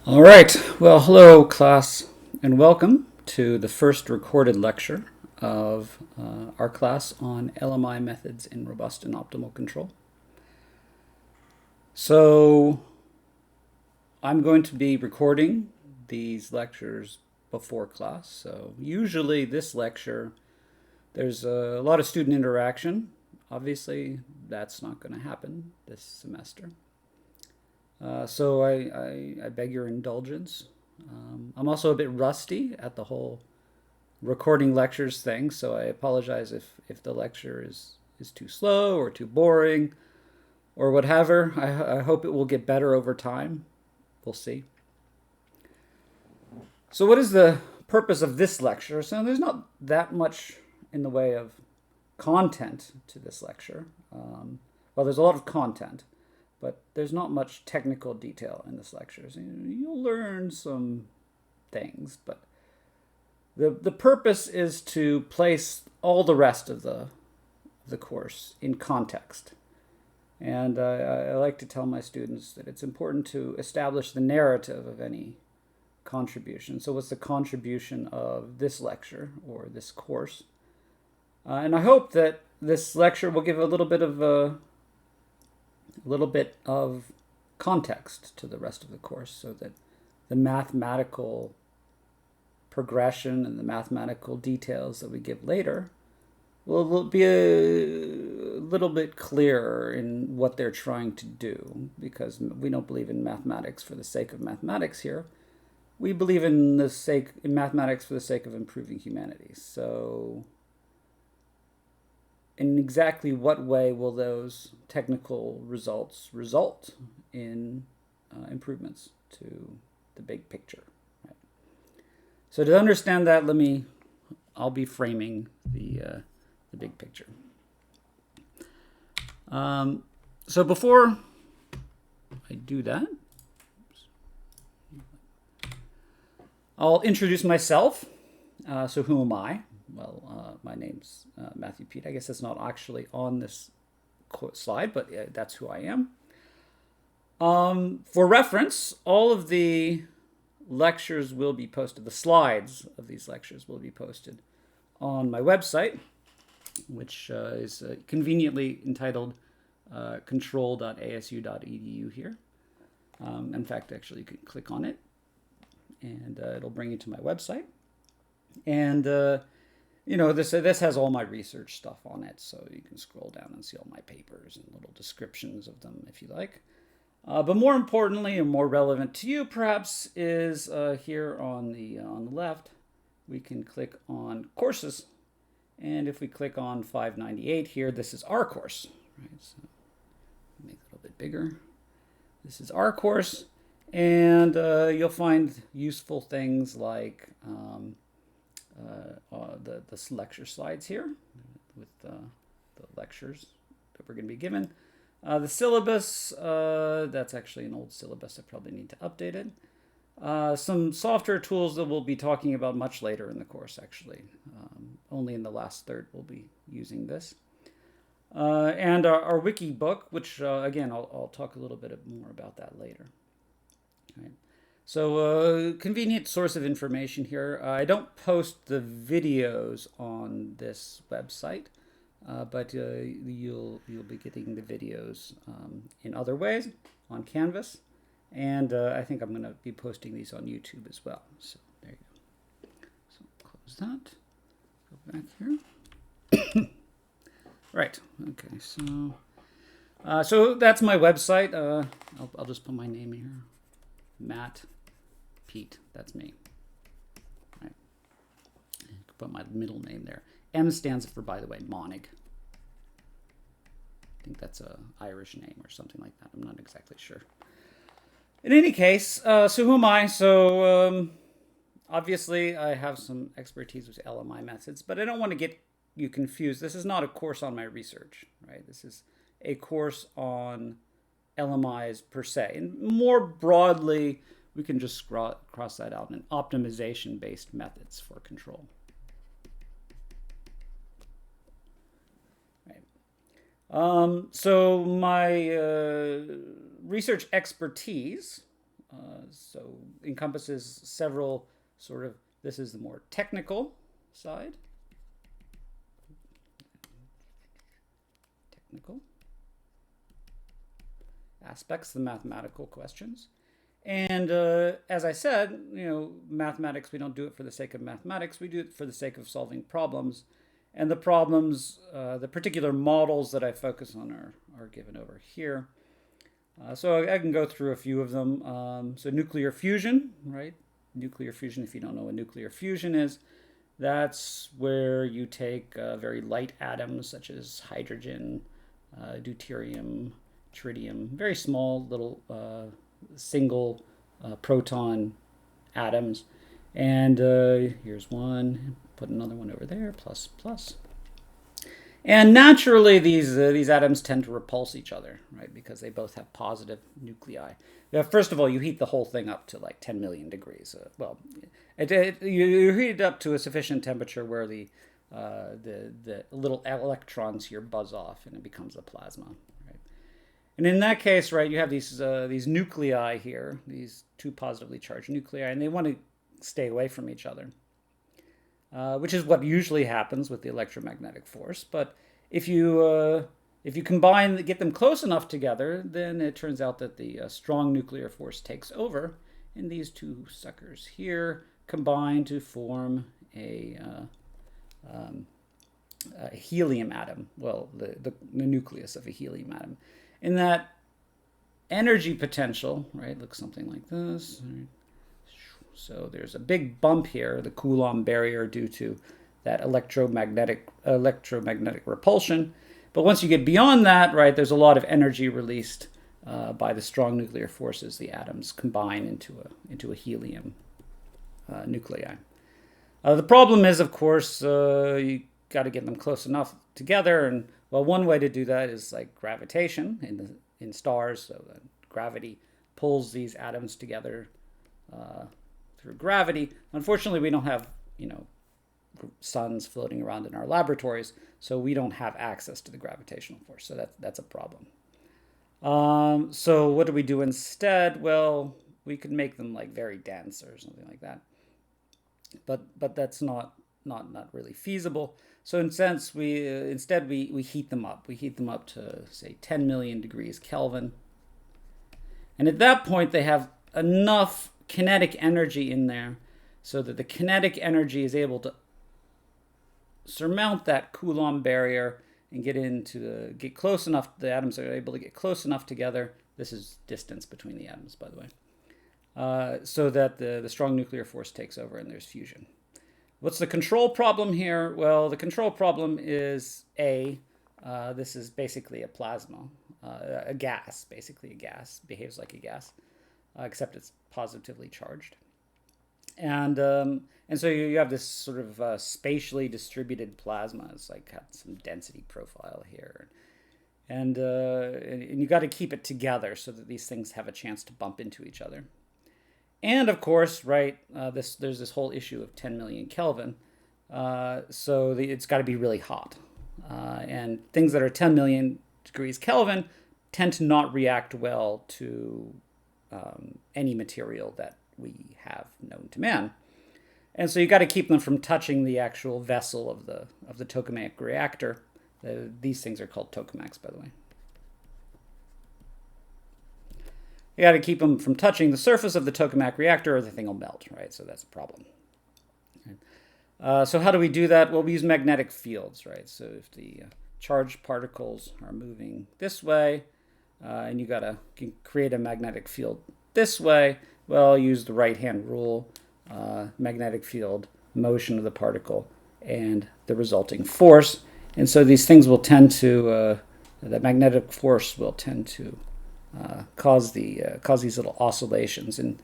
All right. Well, hello, class, and welcome to the first recorded lecture of our class on LMI methods in robust and optimal control. So, I'm going to be recording these lectures before class. So, usually, this lecture, there's a lot of student interaction. Obviously, that's not going to happen this semester. So I beg your indulgence. I'm also a bit rusty at the whole recording lectures thing, so I apologize if the lecture is too slow or too boring or whatever. I hope it will get better over time. We'll see. So what is the purpose of this lecture? So there's not that much in the way of content to this lecture. Well, there's a lot of content, but there's not much technical detail in this lecture. So you'll learn some things, but the purpose is to place all the rest of the course in context. And I like to tell my students that it's important to establish the narrative of any contribution. So what's the contribution of this lecture or this course? And I hope that this lecture will give a little bit of context to the rest of the course, so that the mathematical progression and the mathematical details that we give later will be a little bit clearer in what they're trying to do, because we don't believe in mathematics for the sake of mathematics here. We believe in mathematics for the sake of improving humanity. So in exactly what way will those technical results result in improvements to the big picture? Right? So to understand that, I'll be framing the big picture. So before I do that, I'll introduce myself. So who am I? Well, my name's Matthew Pete. I guess it's not actually on this slide, but that's who I am. For reference, all of the lectures will be posted. The slides of these lectures will be posted on my website, which is conveniently entitled control.asu.edu here. In fact, actually, you can click on it, and it'll bring you to my website. And this has all my research stuff on it, so you can scroll down and see all my papers and little descriptions of them if you like. But more importantly, and more relevant to you perhaps, is here on the left, we can click on courses. And if we click on 598 here, this is our course. Right? So make it a little bit bigger. This is our course, and you'll find useful things like the lecture slides here with the lectures that we're going to be given. The syllabus, that's actually an old syllabus. I probably need to update it. Some software tools that we'll be talking about much later in the course, actually. Only in the last third we'll be using this. And our wiki book, which, again, I'll talk a little bit more about that later. All right. So convenient source of information here. I don't post the videos on this website, but you'll be getting the videos in other ways on Canvas, and I think I'm going to be posting these on YouTube as well. So there you go. So close that. Go back here. Right. Okay. So that's my website. I'll just put my name here. Matt Pete, that's me. Right. Put my middle name there. M stands for, by the way, Monig. I think that's a Irish name or something like that. I'm not exactly sure. In any case, so who am I? So obviously I have some expertise with LMI methods, but I don't want to get you confused. This is not a course on my research, right? This is a course on LMIs per se. And more broadly, we can just cross that out in optimization-based methods for control. Right. So my research expertise So encompasses several sort of, this is the more technical side. Technical aspects, the mathematical questions. And as I said, mathematics, we don't do it for the sake of mathematics. We do it for the sake of solving problems. And the problems, the particular models that I focus on are given over here. So I can go through a few of them. So nuclear fusion, right? Nuclear fusion, if you don't know what nuclear fusion is, that's where you take very light atoms such as hydrogen, deuterium, tritium, very small little single proton atoms. And here's one, put another one over there, plus, plus. And naturally, these atoms tend to repulse each other, right? Because they both have positive nuclei. First of all, you heat the whole thing up to like 10 million degrees. You heat it up to a sufficient temperature where the little electrons here buzz off, and it becomes a plasma. And in that case, right, you have these nuclei here, these two positively charged nuclei, and they want to stay away from each other, which is what usually happens with the electromagnetic force. But if you combine, get them close enough together, then it turns out that the strong nuclear force takes over, and these two suckers here combine to form a helium atom. Well, the nucleus of a helium atom. In that energy potential, right, looks something like this. Right. So there's a big bump here, the Coulomb barrier, due to that electromagnetic repulsion. But once you get beyond that, right, there's a lot of energy released by the strong nuclear forces. The atoms combine into a helium nuclei. The problem is, of course, you got to get them close enough together, and well, one way to do that is like gravitation in stars. So that gravity pulls these atoms together through gravity. Unfortunately, we don't have suns floating around in our laboratories, so we don't have access to the gravitational force. So that's a problem. So what do we do instead? Well, we could make them like very dense or something like that. But that's not really feasible. So in a sense, instead we heat them up. We heat them up to, say, 10 million degrees Kelvin. And at that point, they have enough kinetic energy in there so that the kinetic energy is able to surmount that Coulomb barrier and get close enough. The atoms are able to get close enough together. This is distance between the atoms, by the way, so that the strong nuclear force takes over and there's fusion. What's the control problem here? Well, the control problem is this is basically a plasma, a gas, basically a gas, behaves like a gas, except it's positively charged. And so you have this sort of spatially distributed plasma. It's like got some density profile here. And you got to keep it together so that these things have a chance to bump into each other. And of course, right, there's this whole issue of 10 million Kelvin. So it's got to be really hot. And things that are 10 million degrees Kelvin tend to not react well to any material that we have known to man. And so you got to keep them from touching the actual vessel of the tokamak reactor. These things are called tokamaks, by the way. You got to keep them from touching the surface of the tokamak reactor or the thing will melt, right? So that's a problem. So how do we do that? Well, we use magnetic fields, right? So if the charged particles are moving this way, and you can create a magnetic field this way, well, use the right-hand rule, magnetic field, motion of the particle, and the resulting force. And so these things will tend to, the magnetic force will tend to cause these little oscillations and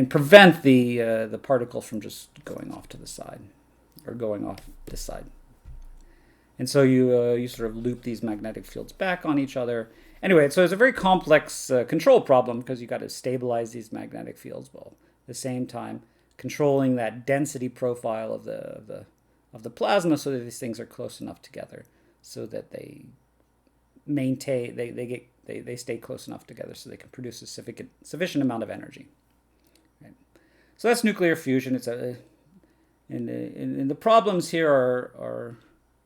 prevent the particle from just going off to the side or going off this side. And so you sort of loop these magnetic fields back on each other. Anyway, so it's a very complex control problem because you got to stabilize these magnetic fields while at the same time controlling that density profile of the plasma so that these things are close enough together so that they maintain, they stay close enough together so they can produce a sufficient amount of energy. Right? So that's nuclear fusion. It's and the problems here are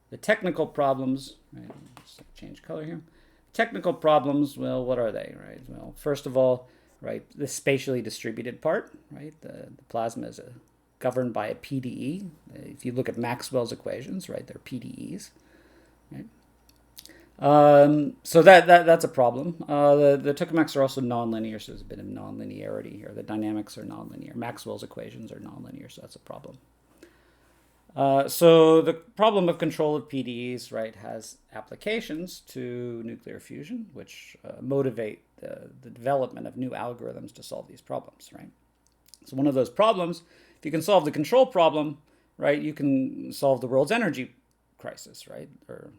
the technical problems. Right? Just change color here. Technical problems. Well, what are they? Right. Well, first of all, right, the spatially distributed part. Right. The plasma is governed by a PDE. If you look at Maxwell's equations, right, they're PDEs. Right. So that's a problem. The tokamaks are also nonlinear, so there's a bit of nonlinearity here. The dynamics are nonlinear. Maxwell's equations are nonlinear, so that's a problem. So the problem of control of PDEs, right, has applications to nuclear fusion, which motivate the development of new algorithms to solve these problems, right? So one of those problems, if you can solve the control problem, right, you can solve the world's energy crisis, right? Or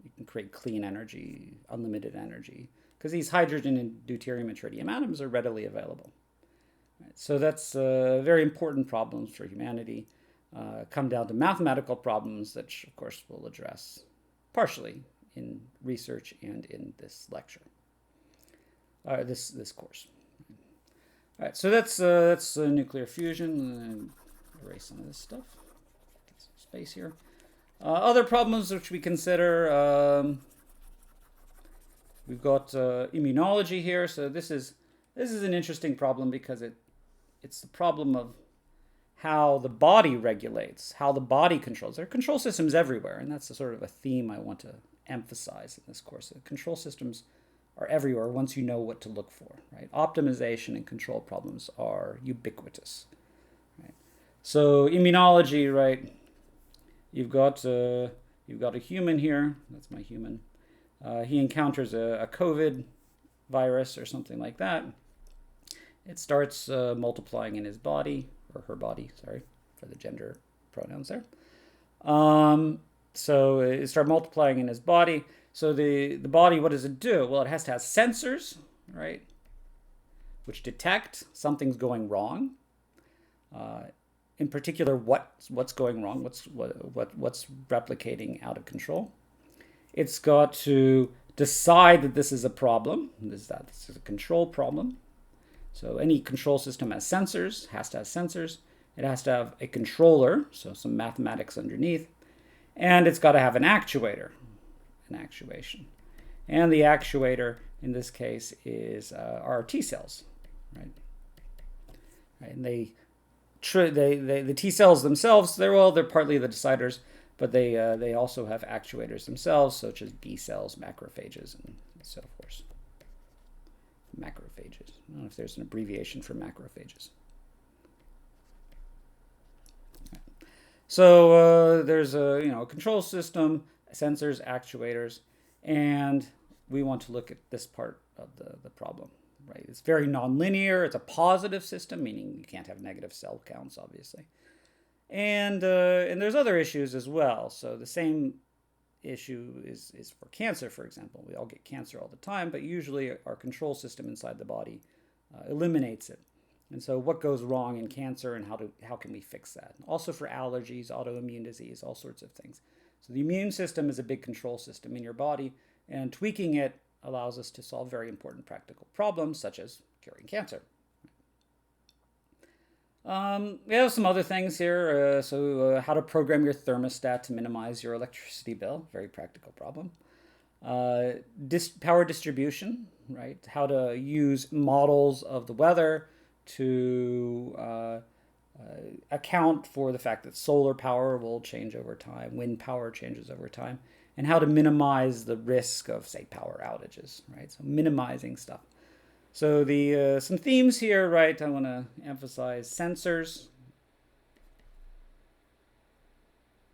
you can create clean energy, unlimited energy, because these hydrogen and deuterium and tritium atoms are readily available. Right? So that's very important problems for humanity. Come down to mathematical problems that, of course, we'll address partially in research and in this lecture, this course. All right, so that's nuclear fusion. Erase some of this stuff. Get some space here. Other problems which we consider, we've got immunology here. So this is an interesting problem because it's the problem of how the body regulates, how the body controls. There are control systems everywhere, and that's a sort of a theme I want to emphasize in this course. The control systems are everywhere once you know what to look for. Right? Optimization and control problems are ubiquitous. Right? So immunology, right? You've got a human here. That's my human. He encounters a COVID virus or something like that. It starts multiplying in his body, or her body, sorry, for the gender pronouns there. So it starts multiplying in his body. So the body, what does it do? Well, it has to have sensors, right, which detect something's going wrong. In particular, what's going wrong, what's replicating out of control. It's got to decide that this is a problem. This is a control problem. So any control system has sensors, has to have sensors. It has to have a controller, so some mathematics underneath. And it's got to have an actuator, an actuation. And the actuator, in this case, is our T cells, right? And the T cells themselves, they're partly the deciders, but they also have actuators themselves, such as B cells, macrophages, and so forth. Macrophages. I don't know if there's an abbreviation for macrophages. So there's a control system, sensors, actuators, and we want to look at this part of the problem. Right? It's very nonlinear. It's a positive system, meaning you can't have negative cell counts, obviously. And there's other issues as well. So the same issue is for cancer, for example. We all get cancer all the time, but usually our control system inside the body eliminates it. And so what goes wrong in cancer, and how can we fix that? Also for allergies, autoimmune disease, all sorts of things. So the immune system is a big control system in your body, and tweaking it allows us to solve very important practical problems, such as curing cancer. We have some other things here. How to program your thermostat to minimize your electricity bill, very practical problem. Power distribution, right? How to use models of the weather to account for the fact that solar power will change over time, wind power changes over time, and how to minimize the risk of, say, power outages, right? So minimizing stuff. So some themes here, right? I want to emphasize sensors,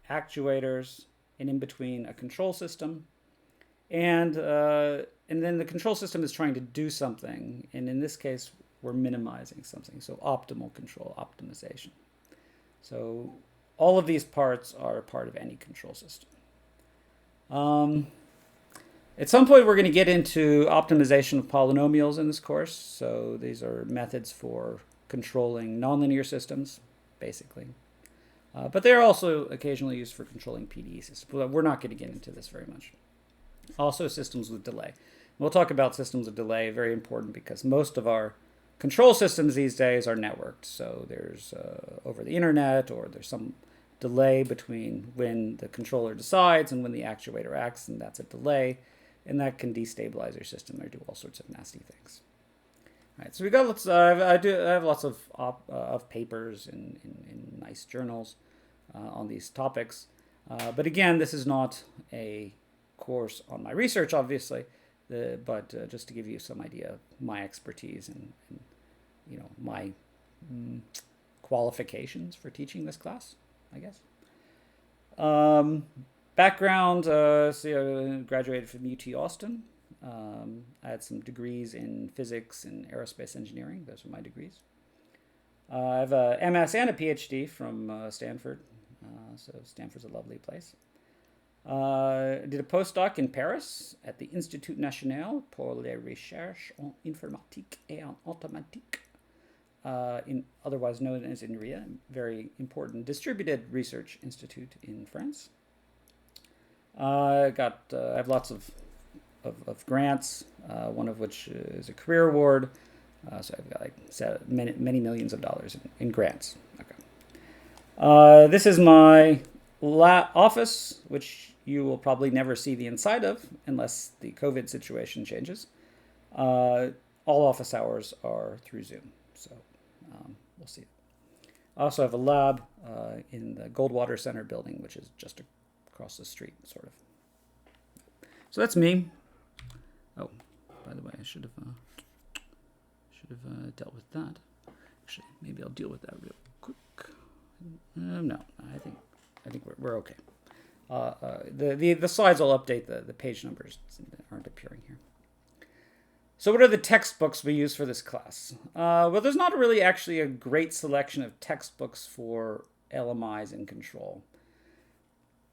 actuators, and in between a control system, and then the control system is trying to do something, and in this case, we're minimizing something. So optimal control, optimization. So all of these parts are part of any control system. At some point, we're going to get into optimization of polynomials in this course. So these are methods for controlling nonlinear systems, basically. But they're also occasionally used for controlling PDE systems. But we're not going to get into this very much. Also systems with delay. We'll talk about systems of delay, very important because most of our control systems these days are networked. So there's over the internet, or there's some delay between when the controller decides and when the actuator acts, and that's a delay, and that can destabilize your system or do all sorts of nasty things. All right, so we got lots. I have lots of papers in nice journals on these topics, but again, this is not a course on my research, obviously, but just to give you some idea of my expertise and my qualifications for teaching this class, I guess. Background, I graduated from UT Austin. I had some degrees in physics and aerospace engineering. Those were my degrees. I have a MS and a PhD from Stanford. So Stanford's a lovely place. Did a postdoc in Paris at the Institut National pour les Recherches en Informatique et en Automatique, otherwise known as INRIA, very important distributed research institute in France. I have lots of grants, one of which is a career award. So I've got many millions of dollars in grants. Okay. This is my office, which you will probably never see the inside of unless the COVID situation changes. All office hours are through Zoom, so we'll see. I also have a lab in the Goldwater Center building, which is just across the street, sort of. So that's me. Oh, by the way, I should have dealt with that. Actually, maybe I'll deal with that real quick. No, I think we're okay. The slides will update the page numbers that aren't appearing here. So what are the textbooks we use for this class? Well, there's not really actually a great selection of textbooks for LMIs in control.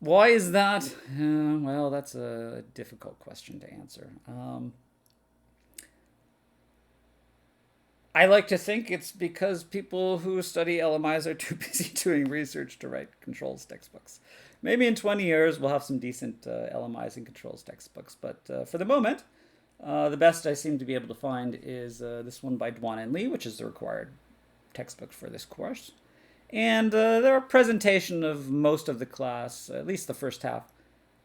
Why is that? Well, that's a difficult question to answer. I like to think it's because people who study LMIs are too busy doing research to write controls textbooks. Maybe in 20 years we'll have some decent LMIs and controls textbooks, but for the moment, the best I seem to be able to find is this one by Duan and Lee, which is the required textbook for this course. And there are presentation of most of the class, at least the first half,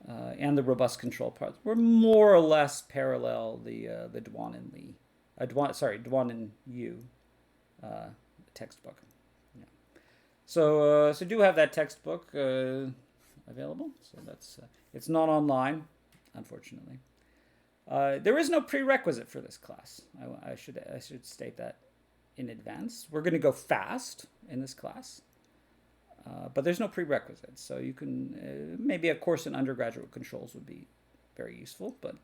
and the robust control parts were more or less parallel the Duan and Lee. Duan and Yu textbook. Yeah. So do have that textbook available. So that's it's not online, unfortunately. There is no prerequisite for this class. I should state that in advance. We're going to go fast in this class, but there's no prerequisite. So you can maybe a course in undergraduate controls would be very useful, but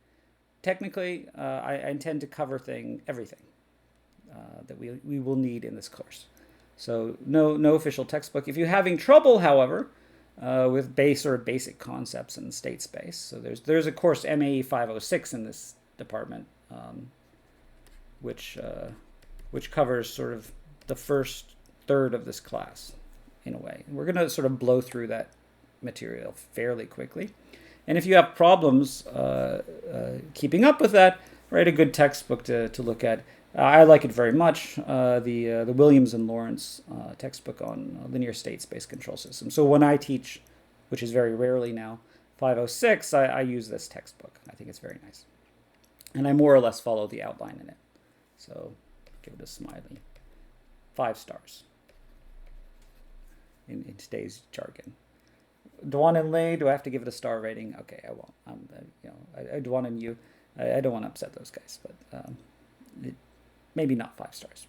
technically, I intend to cover everything that we will need in this course. So no official textbook. If you're having trouble, however, with basic concepts in state space, so there's a course MAE509 in this department, which covers sort of the first third of this class in a way. And we're going to sort of blow through that material fairly quickly. And if you have problems keeping up with that, write a good textbook to look at. I like it very much, the Williams and Lawrence textbook on linear state space control systems. So when I teach, which is very rarely now, 506, I use this textbook. I think it's very nice. And I more or less follow the outline in it. So give it a smiley. 5 stars in today's jargon. Duan and Lee, do I have to give it a star rating? Okay, I won't. Duan and Yu, I don't want to upset those guys, but maybe not 5 stars.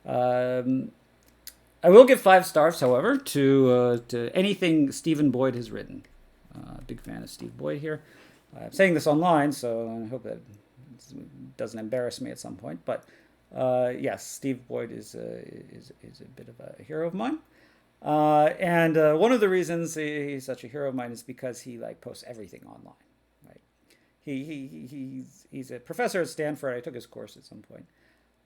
I will give 5 stars, however, to anything Stephen Boyd has written. Big fan of Steve Boyd here. I'm saying this online, so I hope that it doesn't embarrass me at some point. But yes, Steve Boyd is a bit of a hero of mine. And one of the reasons he's such a hero of mine is because he posts everything online, right? He's a professor at Stanford. I took his course at some point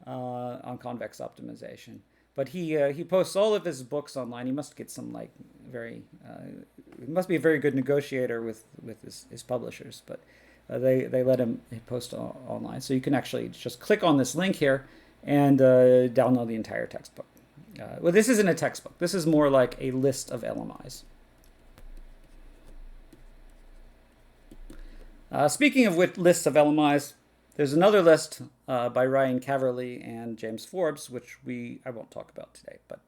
on convex optimization, but he posts all of his books online. He must get some he must be a very good negotiator with his publishers. But they let him post online. So you can actually just click on this link here and download the entire textbook. Well, this isn't a textbook. This is more like a list of LMIs. Speaking of lists of LMIs, there's another list by Ryan Caverly and James Forbes, which I won't talk about today, but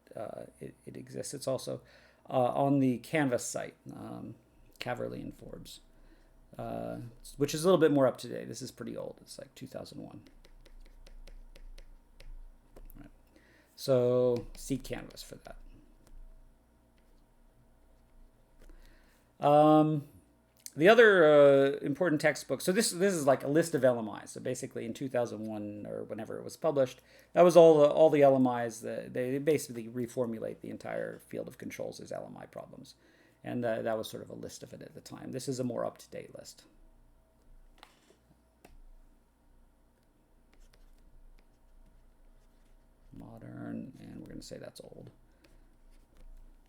it exists. It's also on the Canvas site, Caverly and Forbes, which is a little bit more up to date. This is pretty old. It's like 2001. Right. So see Canvas for that. The other important textbook, so this is like a list of LMIs. So basically in 2001 or whenever it was published, that was all the LMIs. They basically reformulate the entire field of controls as LMI problems. And that was sort of a list of it at the time. This is a more up-to-date list. Modern, and we're going to say that's old.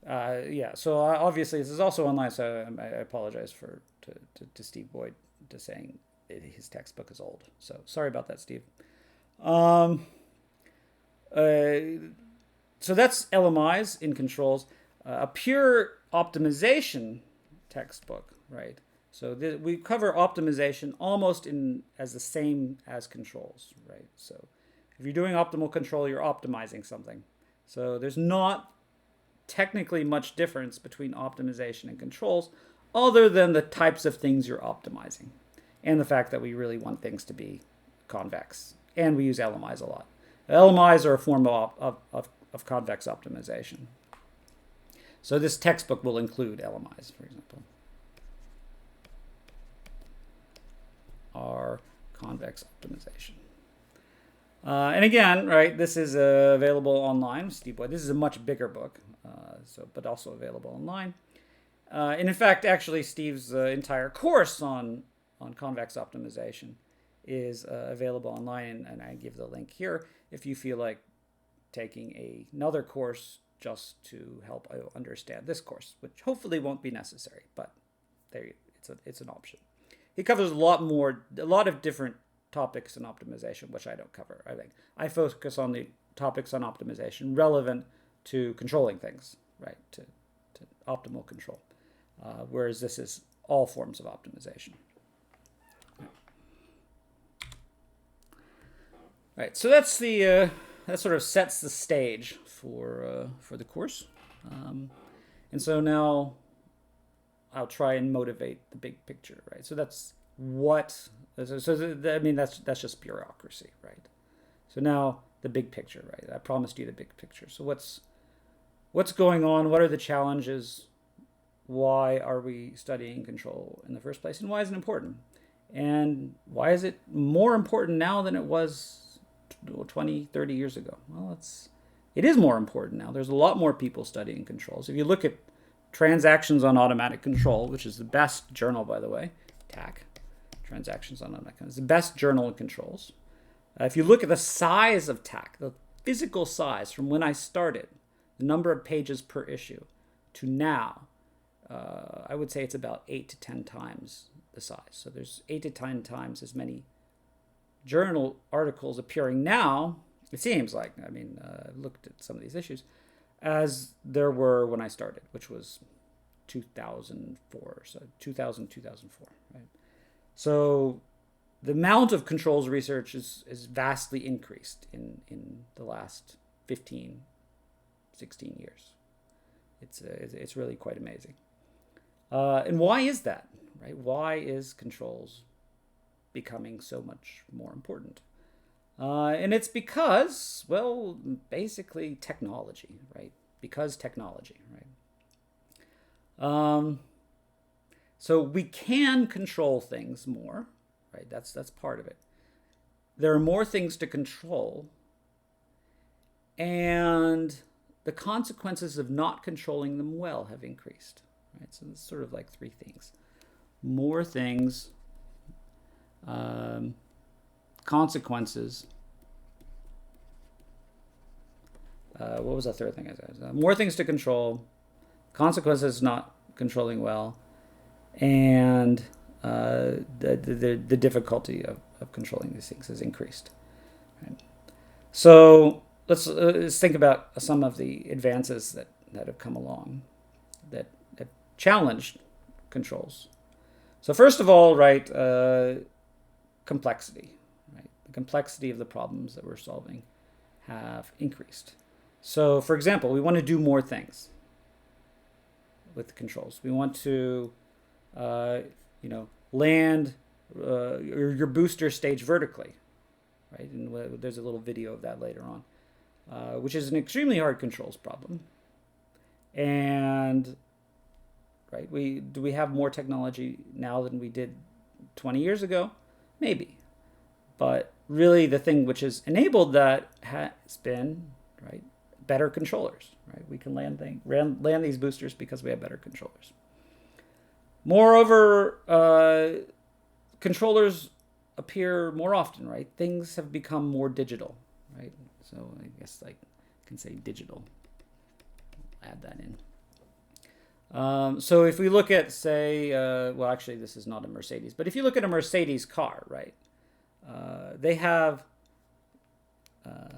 Yeah, so obviously this is also online, so I apologize to Steve Boyd to saying his textbook is old. So sorry about that, Steve. So that's LMIs in controls. A pure optimization textbook, right? So we cover optimization almost as the same as controls, right? So if you're doing optimal control, you're optimizing something. So there's not technically much difference between optimization and controls other than the types of things you're optimizing and the fact that we really want things to be convex, and we use LMIs a lot. LMIs are a form of convex optimization. So this textbook will include LMIs, for example. Our convex optimization. And again, right, this is available online, Steve Boyd. This is a much bigger book, but also available online. And in fact, actually, Steve's entire course on convex optimization is available online, and I give the link here if you feel like taking another course just to help understand this course, which hopefully won't be necessary, but it's an option. He covers a lot of different topics in optimization, which I don't cover. I focus on the topics on optimization relevant to controlling things, right, to optimal control, whereas this is all forms of optimization. Right, so that's that sort of sets the stage for the course, and so now I'll try and motivate the big picture, right? So that's that's just bureaucracy, right? So now the big picture, right? I promised you the big picture. So what's going on? What are the challenges? Why are we studying control in the first place? And why is it important? And why is it more important now than it was 20, 30 years ago? Well, it is more important now. There's a lot more people studying controls. If you look at Transactions on Automatic Control, which is the best journal, by the way, TAC, Transactions on Automatic Control, it's the best journal in controls. If you look at the size of TAC, the physical size from when I started, the number of pages per issue, to now, I would say it's about 8 to 10 times the size. So there's 8 to 10 times as many journal articles appearing now, it seems like, I've looked at some of these issues, as there were when I started, which was 2004, so 2004, right? So the amount of controls research is vastly increased in the last 15, 16 years. It's really quite amazing. And why is that, right? Why is controls becoming so much more important? And it's because, well, basically technology, right? Because technology, right? So we can control things more, right? That's part of it. There are more things to control, and the consequences of not controlling them well have increased, right? So it's sort of like three things: more things, consequences. What was the third thing I said? More things to control, consequences not controlling well, and the difficulty of controlling these things has increased. Right? So let's think about some of the advances that have come along that challenged controls. So first of all, right, complexity. Right? The complexity of the problems that we're solving have increased. So, for example, we want to do more things with the controls. We want to, land your booster stage vertically, right? And there's a little video of that later on, which is an extremely hard controls problem. And right, do we have more technology now than we did 20 years ago? Maybe, but really the thing which has enabled that has been right better controllers. Right, we can land these boosters because we have better controllers. Moreover, controllers appear more often. Right, things have become more digital. Right, so I guess I can say digital. Add that in. So if we look at, say, well, actually, this is not a Mercedes, but if you look at a Mercedes car, right, they have, if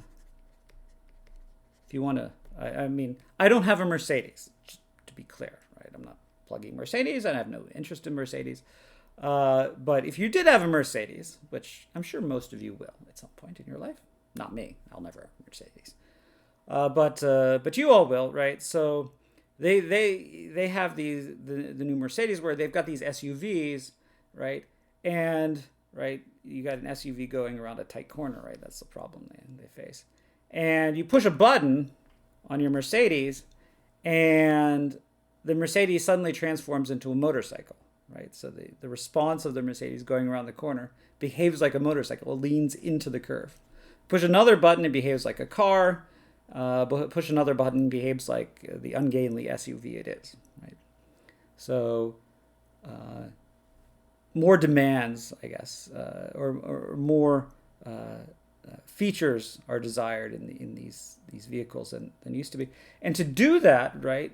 you want to, I mean, I don't have a Mercedes, just to be clear, right? I'm not plugging Mercedes. I have no interest in Mercedes. But if you did have a Mercedes, which I'm sure most of you will at some point in your life, not me, I'll never have a Mercedes. But you all will, right? So they have the new Mercedes where they've got these SUVs, right? And right, you got an SUV going around a tight corner, right? That's the problem they face. And you push a button on your Mercedes, and the Mercedes suddenly transforms into a motorcycle, right? So the response of the Mercedes going around the corner behaves like a motorcycle. It leans into the curve. Push another button, it behaves like a car. Push another button, behaves like the ungainly SUV it is. Right? So more demands, I guess, or more features are desired in these vehicles than used to be. And to do that, right,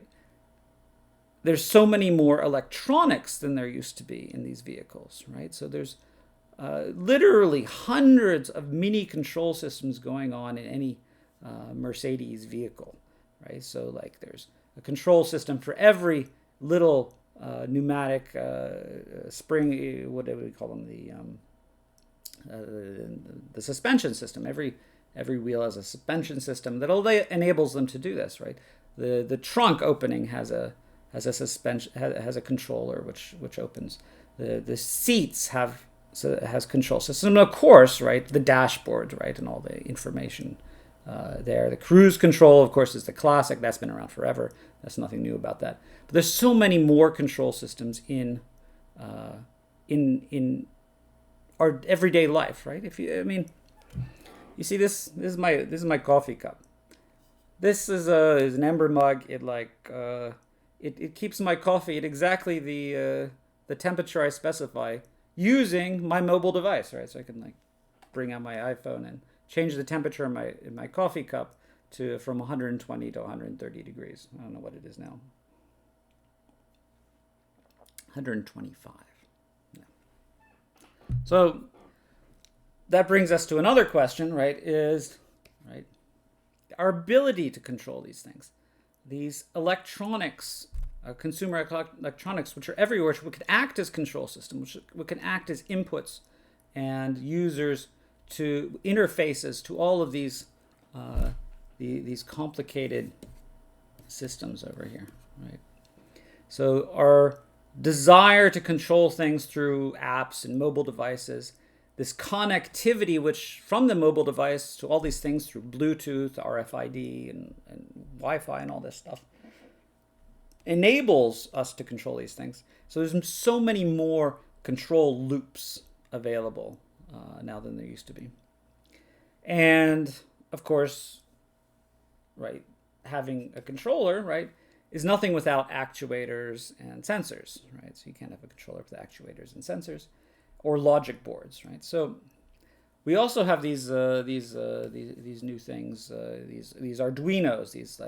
there's so many more electronics than there used to be in these vehicles, right? So there's literally hundreds of mini control systems going on in any Mercedes vehicle, right? So like there's a control system for every little pneumatic spring, what do we call them, the suspension system. Every wheel has a suspension system that enables them to do this, right? The trunk opening has a suspension, has a controller which opens. The seats has control system, and of course, right, the dashboard, right, and all the information there. The cruise control, of course, is the classic. That's been around forever. That's nothing new about that. But there's so many more control systems in our everyday life, right? You see this. This is my coffee cup. This is an Ember mug. It keeps my coffee at exactly the temperature I specify using my mobile device, right? So I can bring out my iPhone and change the temperature in my coffee cup from 120 to 130 degrees. I don't know what it is now. 125. Yeah. So that brings us to another question, right? Is our ability to control these things, these electronics, consumer electronics, which are everywhere, which could act as control systems, which can act as inputs and users to interfaces to all of these complicated systems over here, right? So our desire to control things through apps and mobile devices, this connectivity, which from the mobile device to all these things through Bluetooth, RFID, and Wi-Fi and all this stuff, enables us to control these things. So there's so many more control loops available now than there used to be. And of course, right, having a controller, right, is nothing without actuators and sensors, right? So you can't have a controller with actuators and sensors, or logic boards, right? So we also have these new things, these Arduinos, these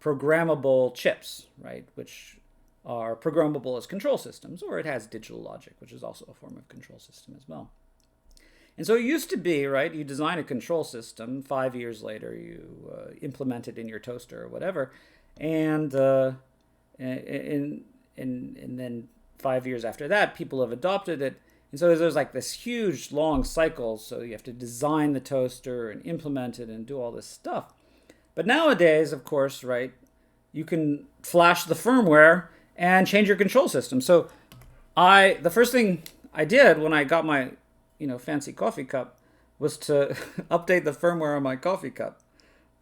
programmable chips, right, which are programmable as control systems, or it has digital logic, which is also a form of control system as well. And so it used to be, right, you design a control system, 5 years later you implement it in your toaster or whatever, and then 5 years after that, people have adopted it. And so there's like this huge, long cycle. So you have to design the toaster and implement it and do all this stuff. But nowadays, of course, right, you can flash the firmware and change your control system. So the first thing I did when I got my fancy coffee cup was to update the firmware on my coffee cup.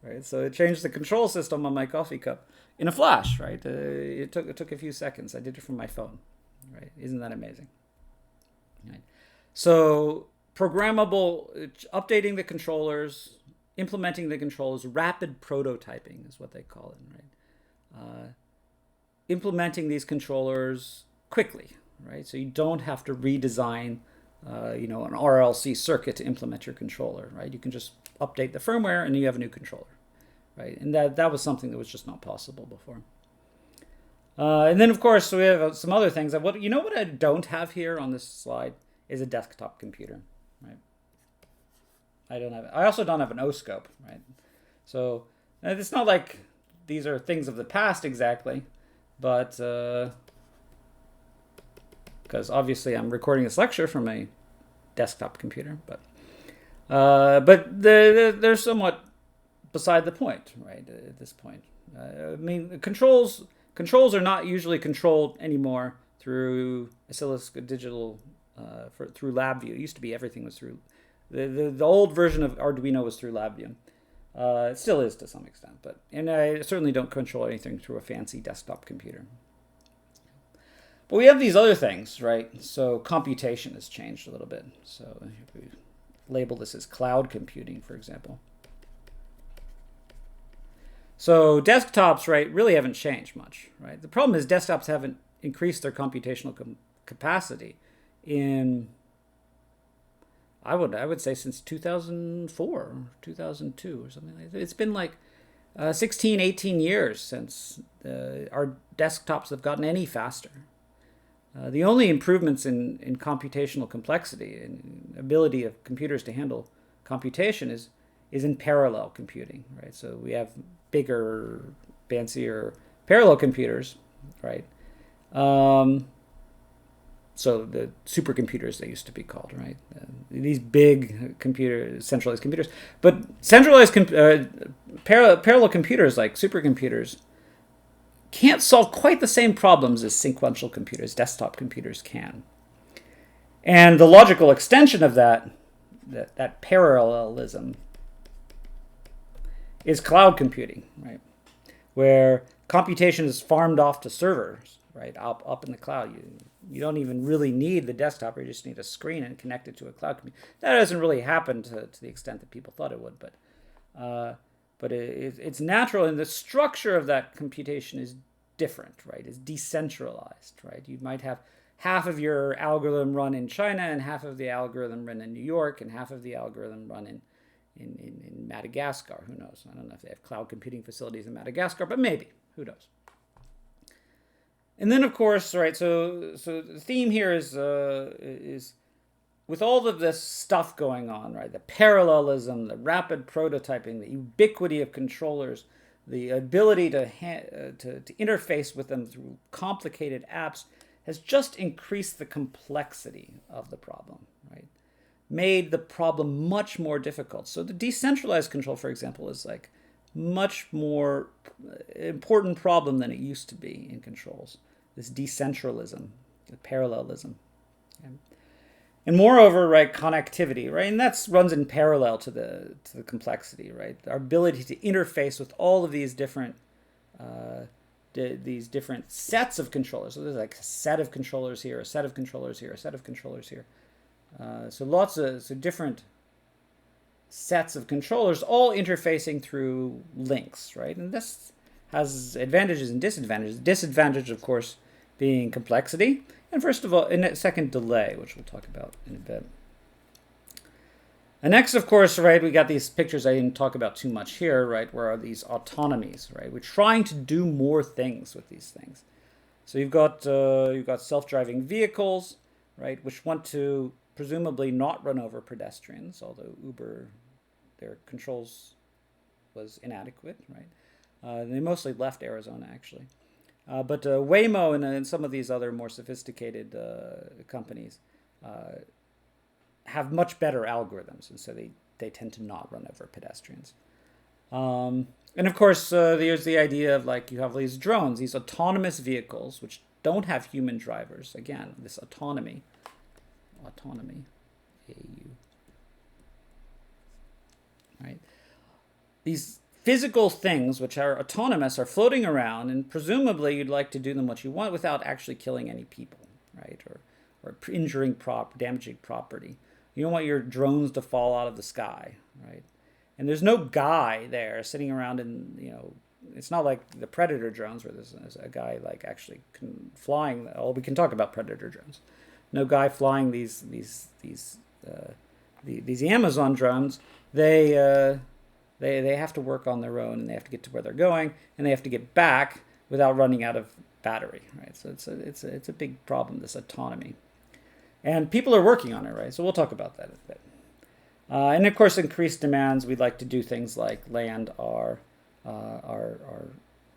Right? So it changed the control system on my coffee cup in a flash, right? It took a few seconds. I did it from my phone, right? Isn't that amazing? Right. So programmable, updating the controllers, implementing the controllers, rapid prototyping is what they call it, right? Implementing these controllers quickly, right? So you don't have to redesign, an RLC circuit to implement your controller, right? You can just update the firmware and you have a new controller, right? And that was something that was just not possible before. And then, of course, we have some other things. What I don't have here on this slide is a desktop computer, right? I also don't have an oscope, right? So it's not like these are things of the past exactly, but because obviously I'm recording this lecture from a desktop computer, but they're somewhat beside the point, right? At this point, I mean, controls are not usually controlled anymore through oscilloscope digital, through LabVIEW. It used to be everything was through the old version of Arduino was through LabVIEW. It still is to some extent, and I certainly don't control anything through a fancy desktop computer. But we have these other things, right? So computation has changed a little bit. So if we label this as cloud computing, for example. So desktops, right, really haven't changed much, right? The problem is desktops haven't increased their computational capacity in, I would say, since 2004, or 2002 or something like that. It's been like 16, 18 years since our desktops have gotten any faster. The only improvements in computational complexity and ability of computers to handle computation is in parallel computing, right? So we have bigger, fancier parallel computers, right? So the supercomputers, they used to be called, right? These big centralized computers. But centralized parallel computers like supercomputers can't solve quite the same problems as sequential computers, desktop computers can. And the logical extension of that parallelism is cloud computing, right? Where computation is farmed off to servers, right? Up in the cloud. You don't even really need the desktop, you just need a screen and connect it to a cloud computer. That hasn't really happened to the extent that people thought it would, but it's natural, and the structure of that computation is different, right? It's decentralized, right? You might have half of your algorithm run in China and half of the algorithm run in New York and half of the algorithm run in Madagascar. Who knows? I don't know if they have cloud computing facilities in Madagascar, but maybe. Who knows? And then, of course, right, so the theme here is with all of this stuff going on, right, the parallelism, the rapid prototyping, the ubiquity of controllers, the ability to interface with them through complicated apps has just increased the complexity of the problem, right? Made the problem much more difficult. So the decentralized control, for example, is like much more important problem than it used to be in controls. This decentralism, the parallelism. Okay? And moreover, right, connectivity, right, and that runs in parallel to the complexity, right? Our ability to interface with all of these different sets of controllers. So there's like a set of controllers here, a set of controllers here, a set of controllers here. So lots of different sets of controllers, all interfacing through links, right? And this has advantages and disadvantages. Disadvantage, of course, being complexity, and first of all, and second, delay, which we'll talk about in a bit. And next, of course, right, we got these pictures I didn't talk about too much here, right, where are these autonomies, right? We're trying to do more things with these things. So you've got self-driving vehicles, right, which want to presumably not run over pedestrians, although Uber, their controls was inadequate, right? They mostly left Arizona, actually. But Waymo and some of these other more sophisticated companies have much better algorithms, and so they tend to not run over pedestrians. And of course, there's the idea of like you have these drones, these autonomous vehicles, which don't have human drivers. Again, this autonomy, AU, right? These physical things which are autonomous are floating around, and presumably you'd like to do them what you want without actually killing any people, right? Or injuring damaging property. You don't want your drones to fall out of the sky, right? And there's no guy there sitting around and, it's not like the Predator drones where there's a guy like actually flying. Oh, we can talk about Predator drones. No guy flying these Amazon drones. They have to work on their own, and they have to get to where they're going, and they have to get back without running out of battery, right? So it's a big problem, this autonomy, and people are working on it, right? So we'll talk about that a bit. And of course, increased demands. We'd like to do things like land our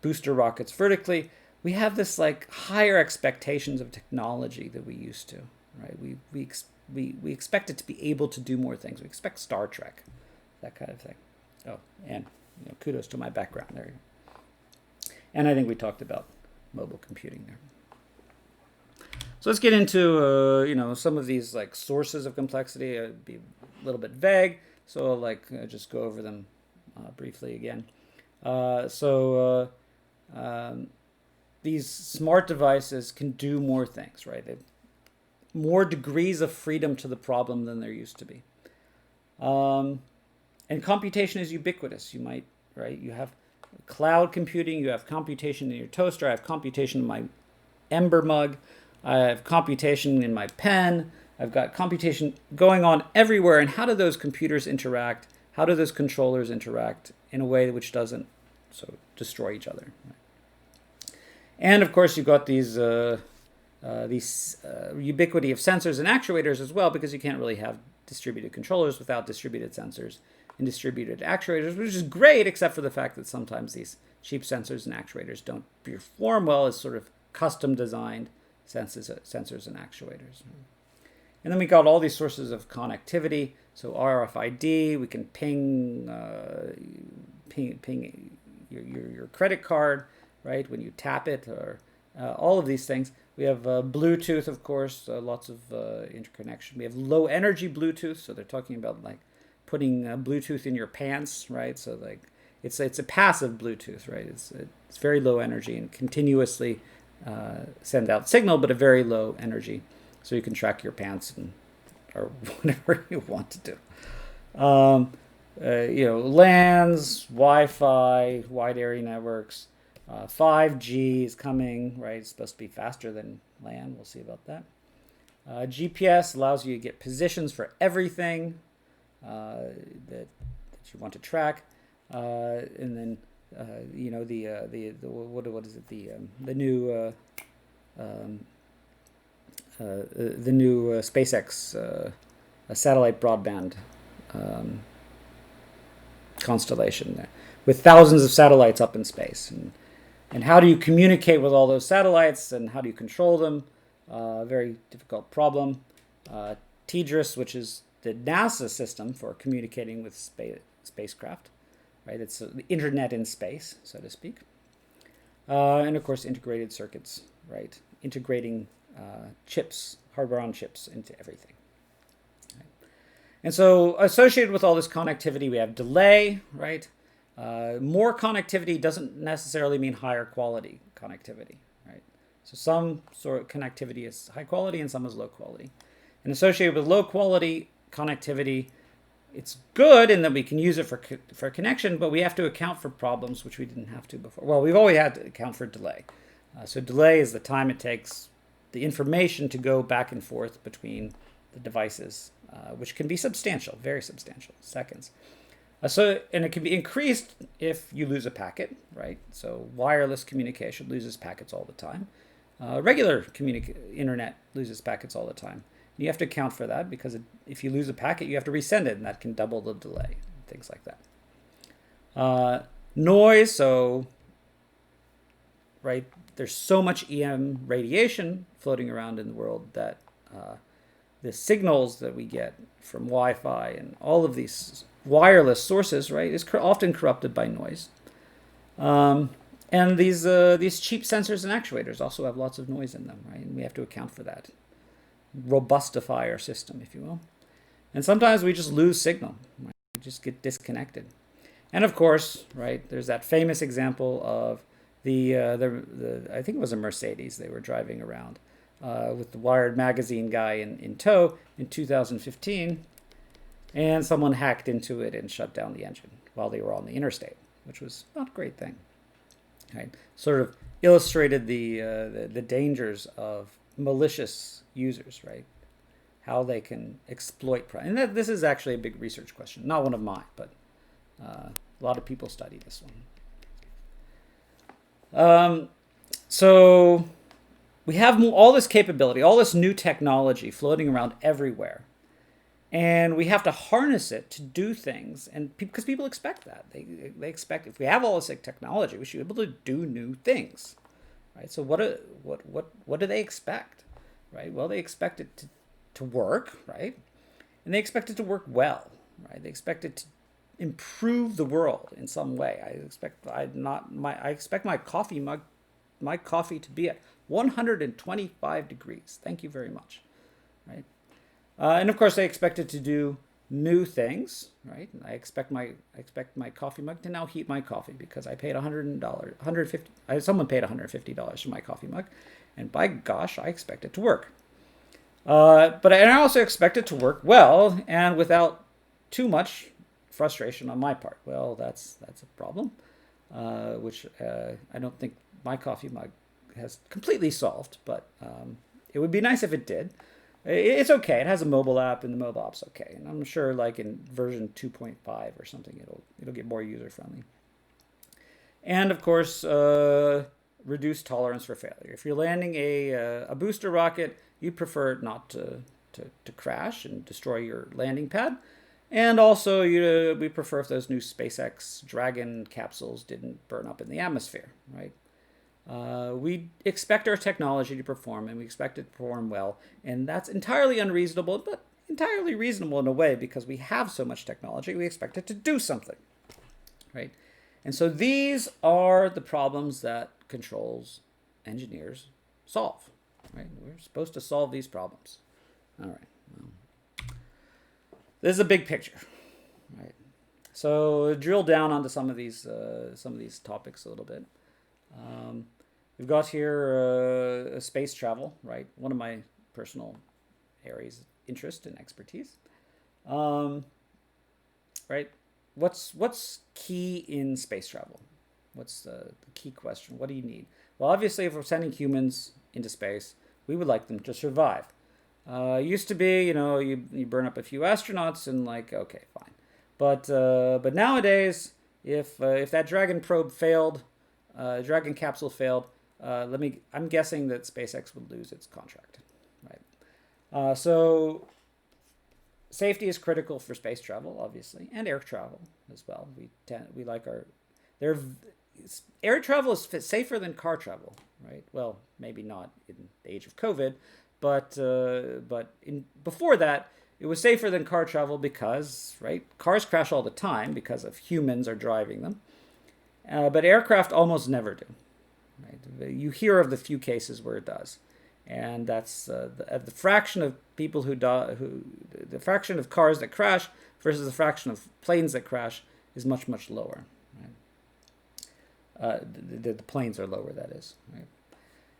booster rockets vertically. We have this like higher expectations of technology than we used to, right? We expect it to be able to do more things. We expect Star Trek, that kind of thing. Oh, and kudos to my background there. And I think we talked about mobile computing there. So let's get into some of these like sources of complexity. It'd be a little bit vague, so I'll just go over them briefly again. These smart devices can do more things, right? They have more degrees of freedom to the problem than there used to be. And computation is ubiquitous. You have cloud computing, you have computation in your toaster, I have computation in my Ember mug, I have computation in my pen, I've got computation going on everywhere. And how do those computers interact? How do those controllers interact in a way which doesn't destroy each other? And of course, you've got these ubiquity of sensors and actuators as well, because you can't really have distributed controllers without distributed sensors and distributed actuators, which is great, except for the fact that sometimes these cheap sensors and actuators don't perform well as sort of custom designed sensors and actuators. And then we got all these sources of connectivity. So RFID, we can ping your credit card, right, when you tap it, or all of these things. We have Bluetooth, of course, lots of interconnection. We have low energy Bluetooth, so they're talking about like putting Bluetooth in your pants, right? So like it's a passive Bluetooth, right? It's very low energy and continuously send out signal, but a very low energy, so you can track your pants or whatever you want to do. LANs, Wi-Fi, wide area networks. 5G is coming, right? It's supposed to be faster than LAN. We'll see about that. GPS allows you to get positions for everything that you want to track, and then what is it? The new SpaceX satellite broadband constellation there, with thousands of satellites up in space, and how do you communicate with all those satellites, and how do you control them? Very difficult problem. TDRS, which is the NASA system for communicating with spacecraft, right? It's the internet in space, so to speak. And of course, integrated circuits, right? Integrating chips, hardware on chips into everything. Right? And so associated with all this connectivity, we have delay, right? More connectivity doesn't necessarily mean higher quality connectivity, right? So some sort of connectivity is high quality and some is low quality. And associated with low quality connectivity, it's good in that we can use it for connection, but we have to account for problems which we didn't have to before. Well, we've always had to account for delay. So delay is the time it takes the information to go back and forth between the devices, which can be substantial, very substantial, seconds. And it can be increased if you lose a packet, right? So wireless communication loses packets all the time. Regular internet loses packets all the time. You have to account for that because if you lose a packet, you have to resend it, and that can double the delay, things like that. Noise, so right, there's so much EM radiation floating around in the world that the signals that we get from Wi-Fi and all of these wireless sources, right, is often corrupted by noise. And these cheap sensors and actuators also have lots of noise in them, right? And we have to account for that. Robustify our system, if you will. And sometimes we just lose signal. Right? We just get disconnected. And of course, right, there's that famous example of the I think it was a Mercedes. They were driving around with the Wired magazine guy in tow in 2015. And someone hacked into it and shut down the engine while they were on the interstate, which was not a great thing. Right? Sort of illustrated the dangers of malicious users, right? How they can exploit. And this is actually a big research question, not one of mine, but a lot of people study this one. So we have all this capability, all this new technology floating around everywhere. And we have to harness it to do things, and because people expect that. They expect if we have all this technology, we should be able to do new things, right? So what do they expect, right? Well, they expect it to work, right? And they expect it to work well, right? They expect it to improve the world in some way. I expect my coffee to be at 125 degrees. Thank you very much, right? And of course, they expect it to do new things, right? I expect my coffee mug to now heat my coffee because I paid $150. Someone paid $150 for my coffee mug, and by gosh, I expect it to work. But I also expect it to work well and without too much frustration on my part. Well, that's a problem, which I don't think my coffee mug has completely solved, but it would be nice if it did. It's okay. It has a mobile app, and the mobile app's okay. And I'm sure, like in version 2.5 or something, it'll get more user friendly. And of course, reduce tolerance for failure. If you're landing a booster rocket, you prefer it not to crash and destroy your landing pad. And also, we prefer if those new SpaceX Dragon capsules didn't burn up in the atmosphere, right? We expect our technology to perform, and we expect it to perform well. And that's entirely unreasonable, but entirely reasonable in a way because we have so much technology, we expect it to do something, right? And so these are the problems that controls engineers solve, right? We're supposed to solve these problems. All right. Well, this is a big picture, right? So drill down onto some of these topics a little bit. We've got here space travel, right? One of my personal areas of interest and expertise. Right? What's key in space travel? What's the key question? What do you need? Well, obviously, if we're sending humans into space, we would like them to survive. Used to be, you burn up a few astronauts and okay, fine. But nowadays, if that Dragon probe failed, Dragon capsule failed, I'm guessing that SpaceX would lose its contract, right? So safety is critical for space travel, obviously, and air travel as well. We like air travel is safer than car travel, right? Well, maybe not in the age of COVID, but before that, it was safer than car travel because, right, cars crash all the time because of humans are driving them, but aircraft almost never do. Right? You hear of the few cases where it does, and that's the fraction of people who die, the fraction of cars that crash versus the fraction of planes that crash is much lower. Right? The planes are lower, that is. Right?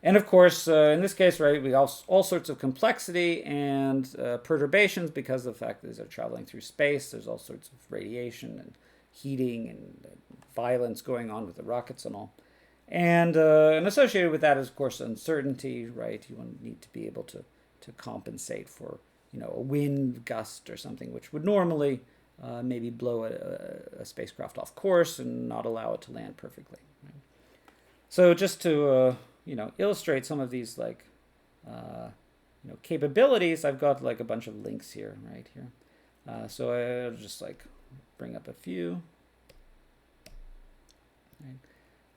And of course, in this case, right, we have all sorts of complexity and perturbations because of the fact that these are traveling through space. There's all sorts of radiation and heating and violence going on with the rockets and all. And associated with that is, of course, uncertainty, right? You need to be able to compensate for, a wind gust or something, which would normally maybe blow a spacecraft off course and not allow it to land perfectly. Right? So just to, illustrate some of these like capabilities, I've got like a bunch of links here, right here. So I'll just like bring up a few. Right.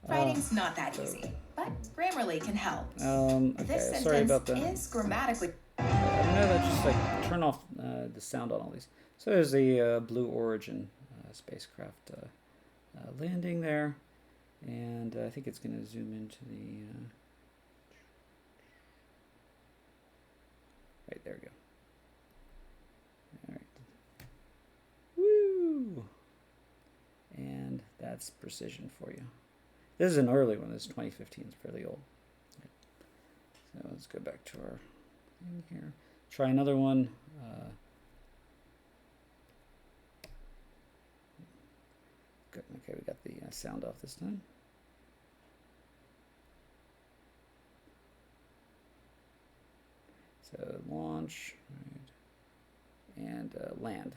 Writing's not that easy, but Grammarly can help. Okay, This sorry about sentence that. is grammatically. I don't know, let's just like turn off the sound on all these. So there's the Blue Origin spacecraft landing there, and I think it's going to zoom into the. Right, there we go. All right. Woo! And that's precision for you. This is an early one. This is 2015. It's fairly old. Right. So let's go back to our thing here. Try another one. Good. Okay, we got the sound off this time. So launch, right, and land.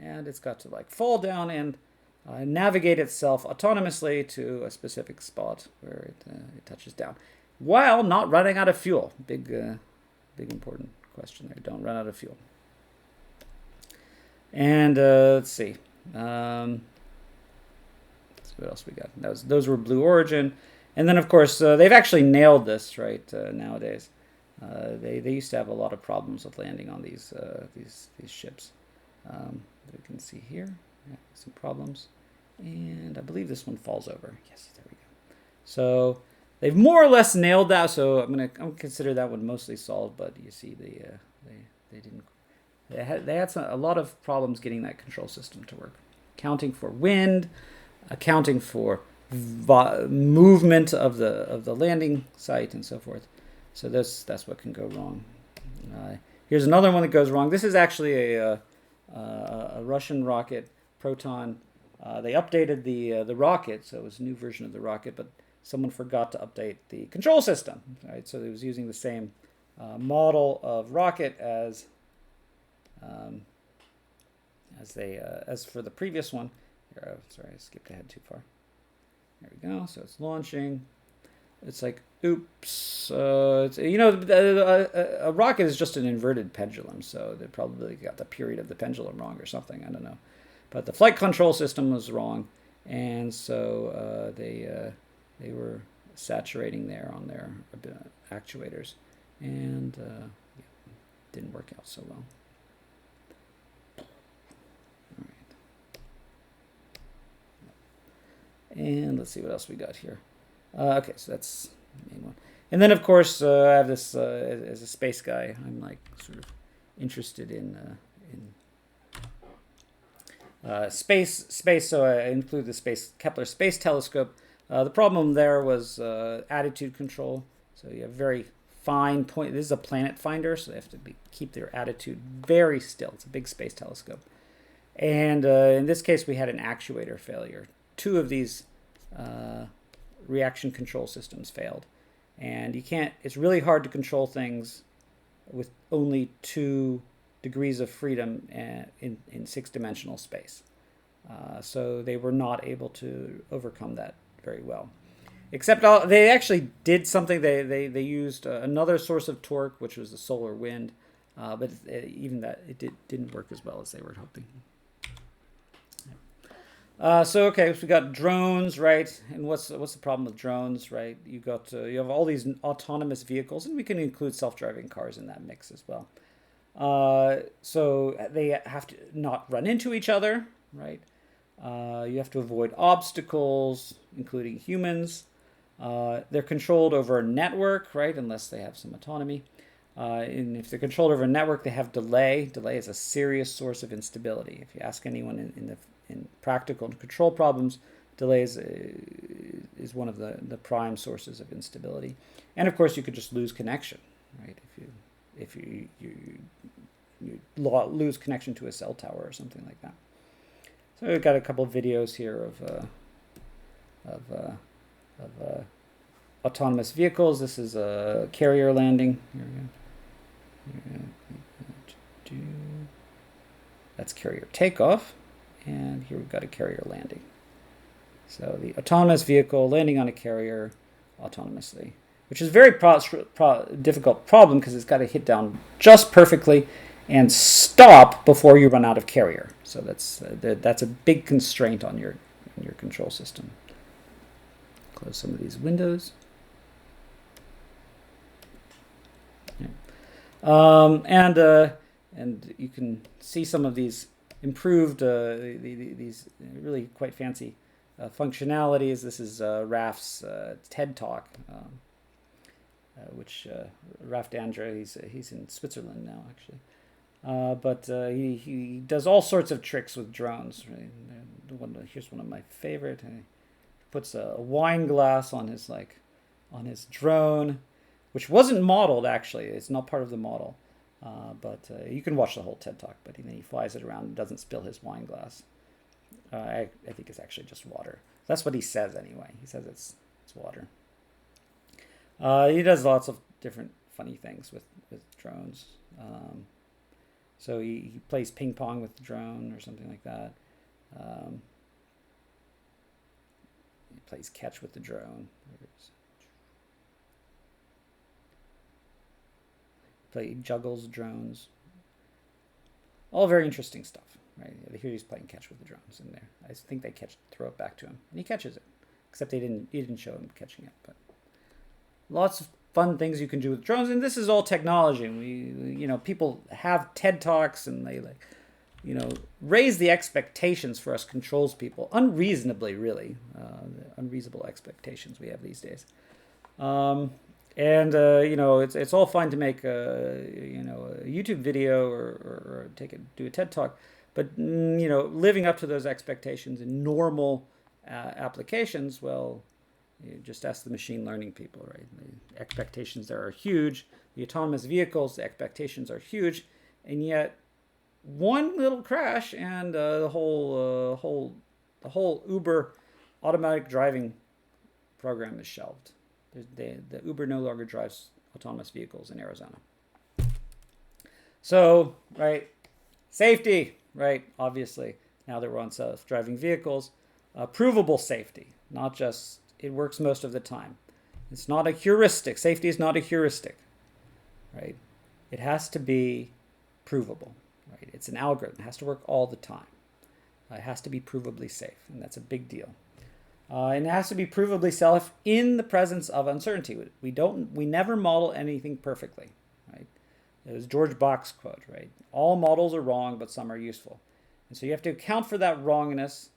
And it's got to like fall down and navigate itself autonomously to a specific spot where it touches down, while not running out of fuel. Big important question there. Don't run out of fuel. And let's see. So what else we got? Those were Blue Origin. And then, of course, they've actually nailed this, right, nowadays. They used to have a lot of problems with landing on these ships. You can see here, some problems. And I believe this one falls over. Yes, there we go. So they've more or less nailed that. So I'm gonna consider that one mostly solved. But you see, they didn't. They had a lot of problems getting that control system to work, accounting for wind, accounting for movement of the landing site and so forth. So that's what can go wrong. Here's another one that goes wrong. This is actually a Russian rocket, Proton. They updated the rocket, so it was a new version of the rocket, but someone forgot to update the control system. Right, so it was using the same model of rocket as for the previous one. Here, sorry, I skipped ahead too far. There we go. So it's launching. It's like, oops. A rocket is just an inverted pendulum, so they probably got the period of the pendulum wrong or something. I don't know. But the flight control system was wrong, and so they were saturating there on their actuators, and didn't work out so well. And let's see what else we got here. Okay, so that's the main one. And then, of course, I have this as a space guy. I'm like sort of interested in space. So I include the Kepler Space Telescope. The problem there was attitude control. So you have very fine point. This is a planet finder, so they have to keep their attitude very still. It's a big space telescope. And in this case, we had an actuator failure. Two of these reaction control systems failed, and it's really hard to control things with only 2 degrees of freedom in 6-dimensional space. So they were not able to overcome that very well. Except they actually did something. They used another source of torque, which was the solar wind, but even that it didn't work as well as they were hoping. So we got drones, right? And what's the problem with drones, right? You have all these autonomous vehicles, and we can include self-driving cars in that mix as well. So they have to not run into each other, right? You have to avoid obstacles, including humans. They're controlled over a network, right? Unless they have some autonomy. And if they're controlled over a network, they have delay. Delay is a serious source of instability. If you ask anyone in practical and control problems, delay is one of the prime sources of instability. And of course, you could just lose connection, right? If you lose connection to a cell tower or something like that. So we've got a couple of videos here of autonomous vehicles. This is a carrier landing. Here we go. That's carrier takeoff. And here we've got a carrier landing. So the autonomous vehicle landing on a carrier autonomously, which is a very difficult problem because it's got to hit down just perfectly and stop before you run out of carrier. So that's a big constraint on your control system. Close some of these windows. Yeah. And you can see some of these improved, these really quite fancy functionalities. This is Raf's TED Talk, which Raf Dandre, he's in Switzerland now, actually. But he does all sorts of tricks with drones. Right? Here's one of my favorite. He puts a wine glass on his drone, which wasn't modeled actually. It's not part of the model, but you can watch the whole TED Talk. But then he flies it around and doesn't spill his wine glass. I think it's actually just water. That's what he says anyway. He says it's water. He does lots of different funny things with drones. So he plays ping pong with the drone or something like that. He plays catch with the drone. He juggles drones. All very interesting stuff. Right? Here he's playing catch with the drones in there. I think they throw it back to him, and he catches it. Except he didn't show him catching it. But lots of fun things you can do with drones, and this is all technology. And people have TED Talks, and they raise the expectations for us controls people unreasonably, really, unreasonable expectations we have these days. It's all fine to make a YouTube video or do a TED Talk, but living up to those expectations in normal applications, well, you just ask the machine learning people, right? The expectations there are huge. The autonomous vehicles, the expectations are huge, and yet one little crash and the whole Uber automatic driving program is shelved. The Uber no longer drives autonomous vehicles in Arizona. So, right, safety, right, obviously, now that we're on self-driving vehicles, provable safety, not just it works most of the time. It's not a heuristic. Safety is not a heuristic, right? It has to be provable, right? It's an algorithm. It has to work all the time. It has to be provably safe, and that's a big deal. And it has to be provably safe in the presence of uncertainty. We never model anything perfectly, right? It was George Bach's quote, right? All models are wrong, but some are useful. And so you have to account for that wrongness,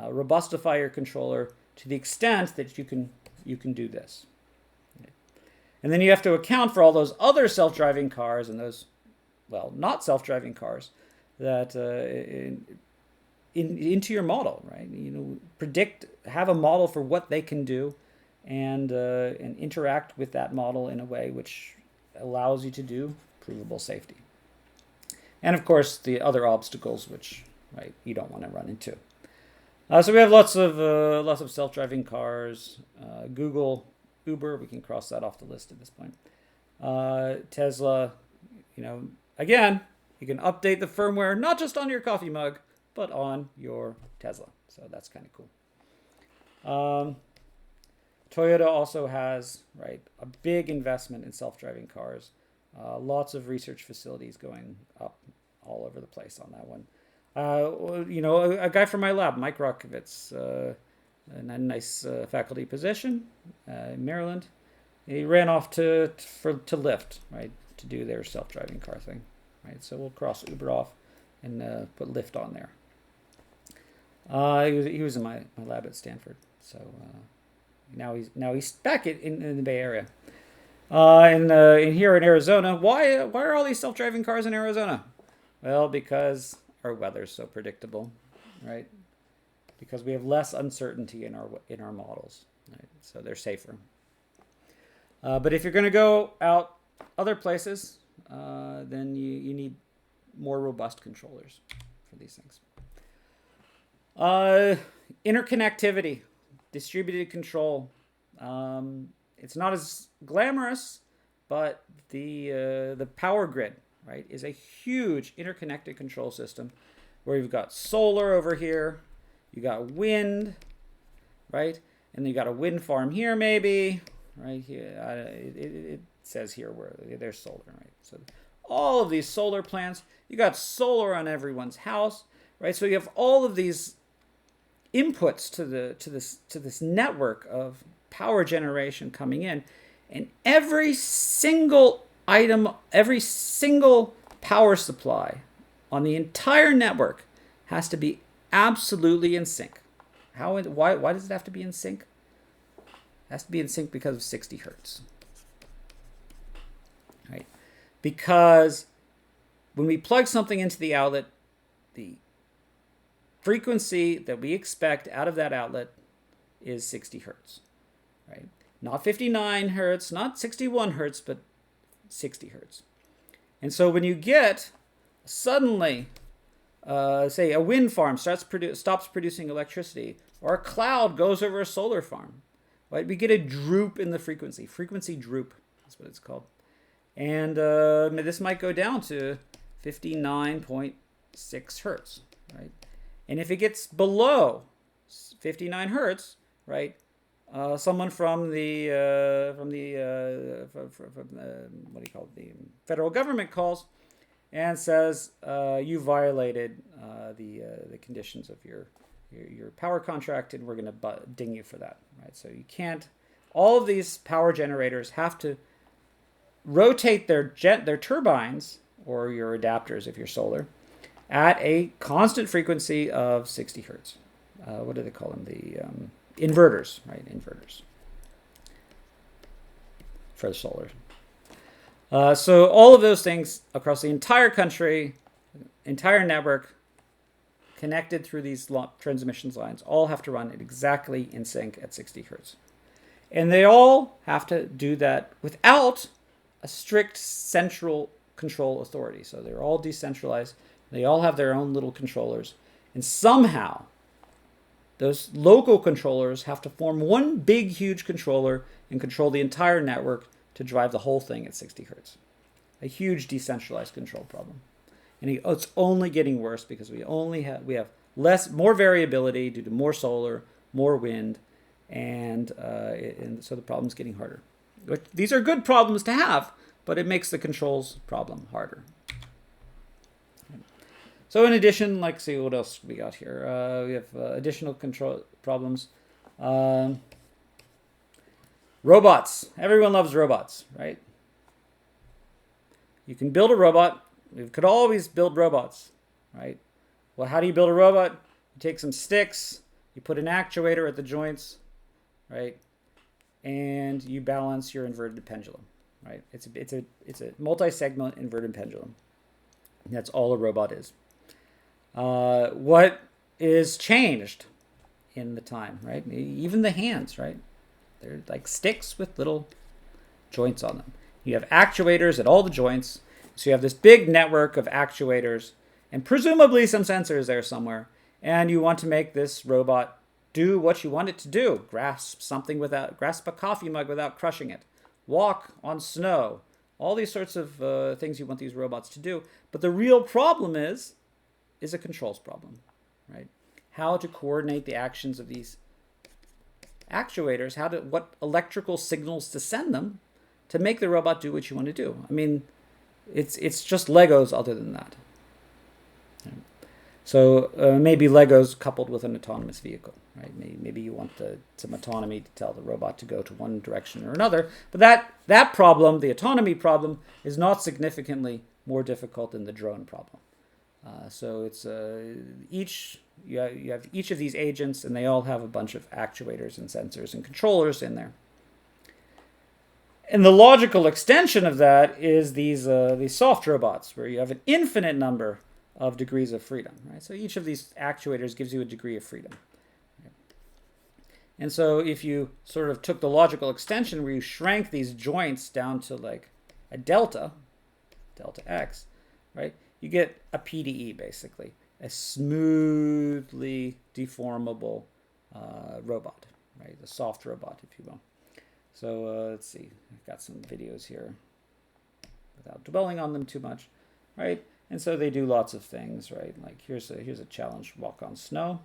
robustify your controller to the extent that you can do this. Right? And then you have to account for all those other self-driving cars and those, well, not self-driving cars that into your model, right? Have a model for what they can do, and interact with that model in a way which allows you to do provable safety. And of course, the other obstacles which you don't want to run into. So we have lots of self-driving cars. Google, Uber, we can cross that off the list at this point. Tesla, again, you can update the firmware not just on your coffee mug, but on your Tesla. So that's kind of cool. Toyota also has a big investment in self-driving cars. Lots of research facilities going up all over the place on that one. A guy from my lab, Mike Rockovitz, in a nice faculty position in Maryland. He ran off to Lyft, right, to do their self-driving car thing, right? So we'll cross Uber off and put Lyft on there. He was in my lab at Stanford, so now he's back in the Bay Area. And here in Arizona, why are all these self-driving cars in Arizona? Well, because our weather's so predictable, right? Because we have less uncertainty in our models, right? So they're safer. But if you're going to go out other places, then you need more robust controllers for these things. Interconnectivity, distributed control. It's not as glamorous, but the power grid, right, is a huge interconnected control system where you've got solar over here, you got wind, right? And you got a wind farm here, maybe, right here. It says here where there's solar, right? So all of these solar plants, you got solar on everyone's house, right? So you have all of these inputs to this network of power generation coming in, and every single item, every single power supply on the entire network has to be absolutely in sync. Why does it have to be in sync? It has to be in sync because of 60 hertz. Right? Because when we plug something into the outlet, the frequency that we expect out of that outlet is 60 hertz. Right? Not 59 hertz, not 61 hertz, but 60 hertz. And so when you get suddenly, say, a wind farm stops producing electricity, or a cloud goes over a solar farm, right? We get a droop in the frequency droop. That's what it's called. And this might go down to 59.6 hertz, right? And if it gets below 59 hertz, right? Someone from the federal government calls and says you violated the conditions of your power contract, and we're going to ding you for that, right? So you can't. All of these power generators have to rotate their turbines, or your adapters if you're solar, at a constant frequency of 60 hertz. What do they call them? The inverters, right? Inverters for the solar. So all of those things across the entire country, entire network, connected through these transmissions lines, all have to run exactly in sync at 60 hertz. And they all have to do that without a strict central control authority. So they're all decentralized. They all have their own little controllers. And somehow, those local controllers have to form one big, huge controller and control the entire network to drive the whole thing at 60 hertz. A huge decentralized control problem. And it's only getting worse because we have more variability due to more solar, more wind, and so the problem's getting harder. These are good problems to have, but it makes the controls problem harder. So in addition, see what else we got here. We have additional control problems. Robots. Everyone loves robots, right? You can build a robot. We could always build robots, right? Well, how do you build a robot? You take some sticks, you put an actuator at the joints, right? And you balance your inverted pendulum, right? It's a multi-segment inverted pendulum. That's all a robot is. What is changed in the time, right? Even the hands, right? They're like sticks with little joints on them. You have actuators at all the joints. So you have this big network of actuators and presumably some sensors there somewhere. And you want to make this robot do what you want it to do. Grasp a coffee mug without crushing it. Walk on snow. All these sorts of things you want these robots to do. But the real problem is a controls problem, right? How to coordinate the actions of these actuators, what electrical signals to send them to make the robot do what you want to do. I mean, it's just Legos other than that. So maybe Legos coupled with an autonomous vehicle, right? Maybe you want some autonomy to tell the robot to go to one direction or another. But that problem, the autonomy problem, is not significantly more difficult than the drone problem. So it's you have each of these agents, and they all have a bunch of actuators and sensors and controllers in there. And the logical extension of that is these soft robots, where you have an infinite number of degrees of freedom, right? So each of these actuators gives you a degree of freedom. Right? And so if you sort of took the logical extension where you shrank these joints down to like a delta x, right? You get a PDE, basically, a smoothly deformable robot, right? A soft robot, if you will. So let's see, I've got some videos here without dwelling on them too much, right? And so they do lots of things, right? Like here's a challenge, walk on snow.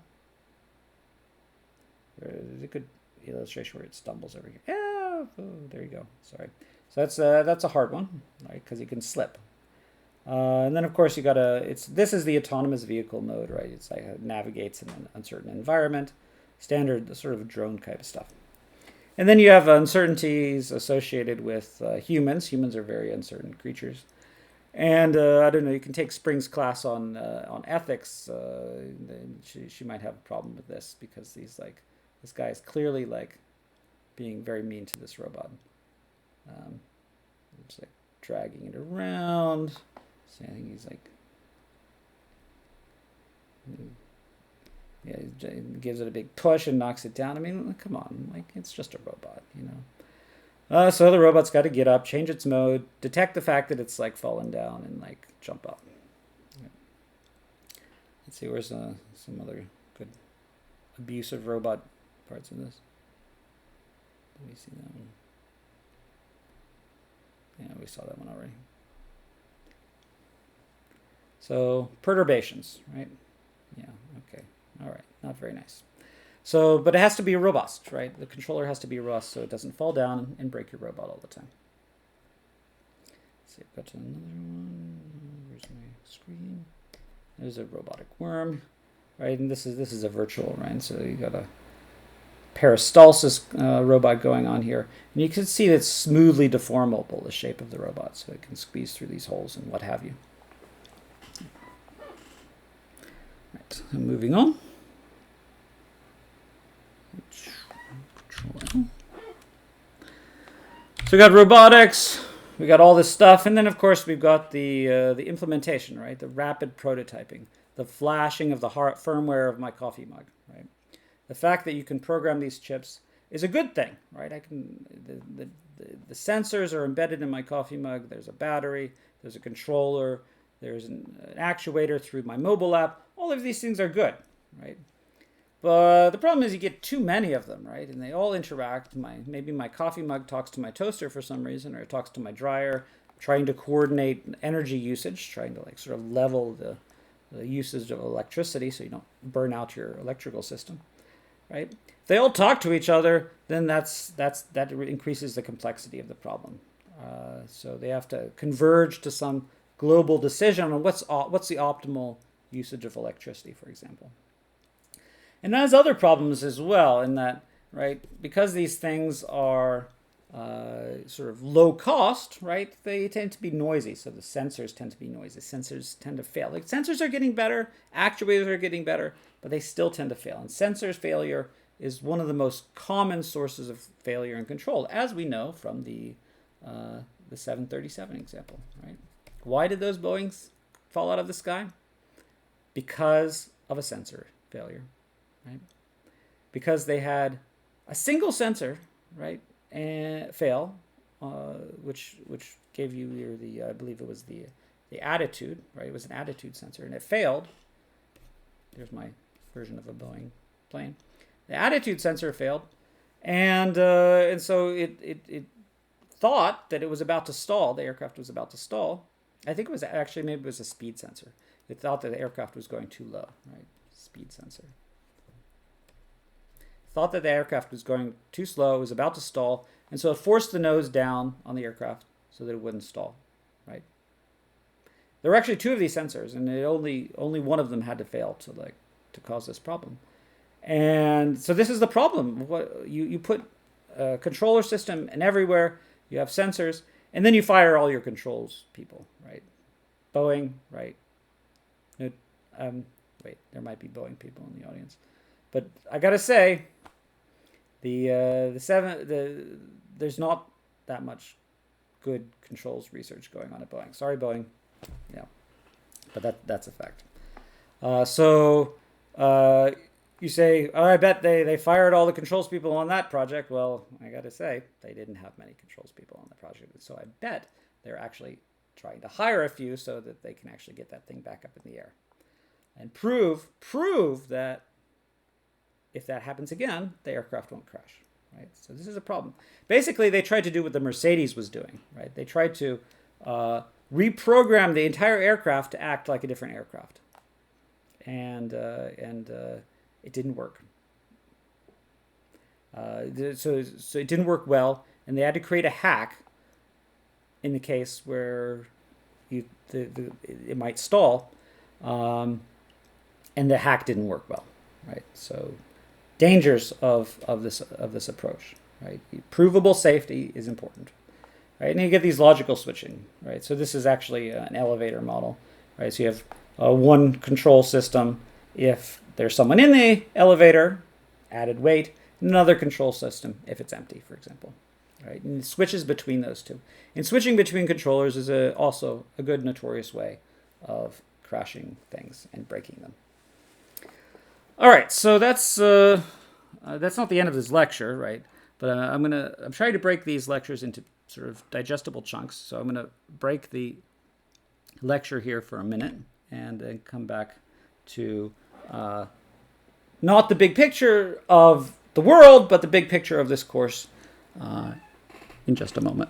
a good illustration where it stumbles over here. Yeah, oh, there you go. Sorry. So that's a hard one, right? Because you can slip. And then of course you gotta. This is the autonomous vehicle mode, right? It's like it navigates in an uncertain environment, standard sort of drone kind of stuff. And then you have uncertainties associated with humans. Humans are very uncertain creatures. And I don't know. You can take Spring's class on ethics. She might have a problem with this because this guy is clearly like being very mean to this robot. It's like dragging it around. So I think he's like, yeah, he gives it a big push and knocks it down. I mean, come on, like it's just a robot, you know. So the robot's got to get up, change its mode, detect the fact that it's like fallen down, and like jump up. Yeah. Let's see, where's some other good abusive robot parts in this? Let me see that one. Yeah, we saw that one already. So perturbations, right? Yeah, okay. All right, not very nice. So, but it has to be robust, right? The controller has to be robust so it doesn't fall down and break your robot all the time. Let's see, I've got another one. Where's my screen? There's a robotic worm, right? And this is a virtual, right? So you got a peristalsis robot going on here. And you can see it's smoothly deformable, the shape of the robot, so it can squeeze through these holes and what have you. Right, I'm moving on. So we got robotics, we got all this stuff, and then of course we've got the implementation, right? The rapid prototyping, the flashing of the firmware of my coffee mug, right? The fact that you can program these chips is a good thing, right? The sensors are embedded in my coffee mug. There's a battery, there's a controller, there's an actuator through my mobile app. All of these things are good, right? But the problem is you get too many of them, right? And they all interact. Maybe my coffee mug talks to my toaster for some reason, or it talks to my dryer, trying to coordinate energy usage, trying to like sort of level the usage of electricity so you don't burn out your electrical system, right? If they all talk to each other, then that increases the complexity of the problem. So they have to converge to some global decision on what's the optimal usage of electricity, for example. And that has other problems as well in that, right, because these things are sort of low cost, right, they tend to be noisy. So the sensors tend to be noisy. Sensors tend to fail. Like sensors are getting better, actuators are getting better, but they still tend to fail. And sensors failure is one of the most common sources of failure in control, as we know from the 737 example, right? Why did those Boeings fall out of the sky? Because of a sensor failure. Right? Because they had a single sensor, right, and fail, which gave you I believe it was the attitude, right? It was an attitude sensor, and it failed. There's my version of a Boeing plane. The attitude sensor failed, and so it thought that it was about to stall. The aircraft was about to stall. I think it was actually maybe it was a speed sensor. It thought that the aircraft was going too low, right? Speed sensor. Thought that the aircraft was going too slow, it was about to stall, and so it forced the nose down on the aircraft so that it wouldn't stall, right? There were actually two of these sensors, and only one of them had to fail to cause this problem. And so this is the problem. What you put a controller system and everywhere, you have sensors, and then you fire all your controls people, right? Boeing, right? Wait, there might be Boeing people in the audience, but I gotta say, there's not that much good controls research going on at Boeing. Sorry, Boeing. Yeah, but that's a fact. You say, oh, I bet they fired all the controls people on that project. Well, I got to say, they didn't have many controls people on the project. So I bet they're actually trying to hire a few so that they can actually get that thing back up in the air. And prove that if that happens again, the aircraft won't crash, right? So this is a problem. Basically, they tried to do what the Mercedes was doing, right? They tried to reprogram the entire aircraft to act like a different aircraft. And it didn't work. So it didn't work well, and they had to create a hack in the case where it might stall, and the hack didn't work well, right? So dangers of this approach, right? Provable safety is important, right? And you get these logical switching, right? So this is actually an elevator model, right? So you have one control system if there's someone in the elevator, added weight, another control system if it's empty, for example, right? And it switches between those two. And switching between controllers is also a good notorious way of crashing things and breaking them. All right, so that's not the end of this lecture, right? But I'm trying to break these lectures into sort of digestible chunks. So I'm gonna break the lecture here for a minute and then come back to not the big picture of the world, but the big picture of this course in just a moment.